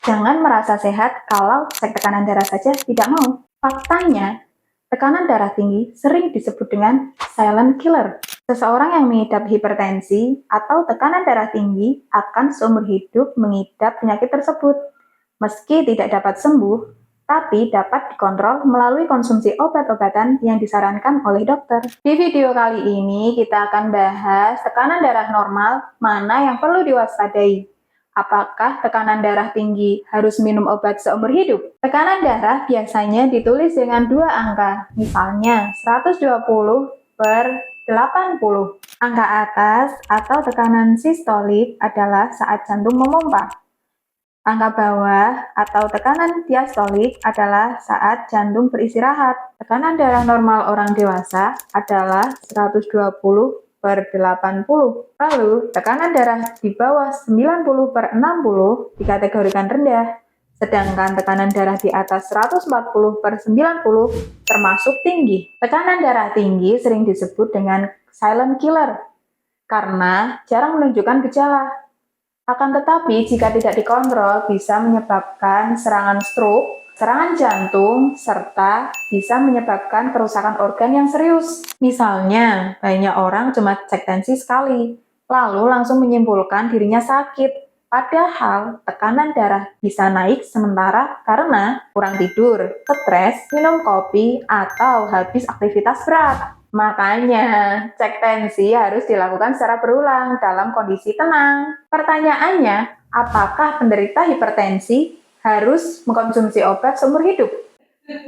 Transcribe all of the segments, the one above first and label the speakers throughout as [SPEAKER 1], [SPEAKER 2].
[SPEAKER 1] Jangan merasa sehat kalau cek tekanan darah saja tidak mau. Faktanya, tekanan darah tinggi sering disebut dengan silent killer. Seseorang yang mengidap hipertensi atau tekanan darah tinggi akan seumur hidup mengidap penyakit tersebut. Meski tidak dapat sembuh, tapi dapat dikontrol melalui konsumsi obat-obatan yang disarankan oleh dokter. Di video kali ini kita akan bahas tekanan darah normal mana yang perlu diwaspadai. Apakah tekanan darah tinggi harus minum obat seumur hidup? Tekanan darah biasanya ditulis dengan dua angka, misalnya 120 per 80. Angka atas atau tekanan sistolik adalah saat jantung memompa. Angka bawah atau tekanan diastolik adalah saat jantung beristirahat. Tekanan darah normal orang dewasa adalah 120 per 80. Lalu, tekanan darah di bawah 90 per 60 dikategorikan rendah, sedangkan tekanan darah di atas 140 per 90 termasuk tinggi. Tekanan darah tinggi sering disebut dengan silent killer karena jarang menunjukkan gejala. Akan tetapi, jika tidak dikontrol, bisa menyebabkan serangan stroke, serangan jantung, serta bisa menyebabkan kerusakan organ yang serius. Misalnya, banyak orang cuma cek tensi sekali, lalu langsung menyimpulkan dirinya sakit. Padahal, tekanan darah bisa naik sementara karena kurang tidur, stres, minum kopi, atau habis aktivitas berat. Makanya, cek tensi harus dilakukan secara berulang dalam kondisi tenang. Pertanyaannya, apakah penderita hipertensi harus mengkonsumsi obat seumur hidup?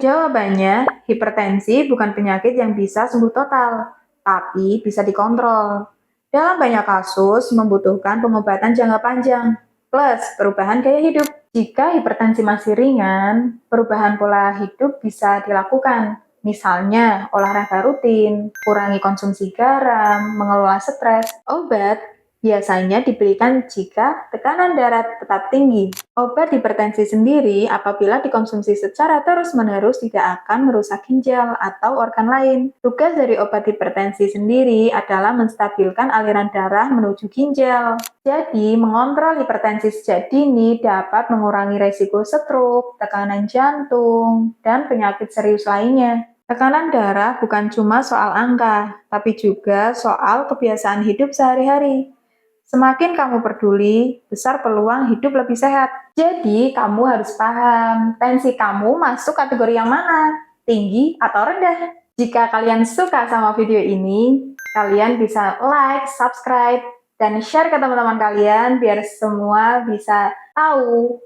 [SPEAKER 1] Jawabannya, hipertensi bukan penyakit yang bisa sembuh total, tapi bisa dikontrol. Dalam banyak kasus, membutuhkan pengobatan jangka panjang, plus perubahan gaya hidup. Jika hipertensi masih ringan, perubahan pola hidup bisa dilakukan. Misalnya, olahraga rutin, kurangi konsumsi garam, mengelola stres. Obat biasanya diberikan jika tekanan darah tetap tinggi. Obat hipertensi sendiri apabila dikonsumsi secara terus-menerus tidak akan merusak ginjal atau organ lain. Tugas dari obat hipertensi sendiri adalah menstabilkan aliran darah menuju ginjal. Jadi, mengontrol hipertensi sejak dini dapat mengurangi resiko stroke, tekanan jantung, dan penyakit serius lainnya. Tekanan darah bukan cuma soal angka, tapi juga soal kebiasaan hidup sehari-hari. Semakin kamu peduli, besar peluang hidup lebih sehat. Jadi, kamu harus paham, tensi kamu masuk kategori yang mana? Tinggi atau rendah? Jika kalian suka sama video ini, kalian bisa like, subscribe, dan share ke teman-teman kalian biar semua bisa tahu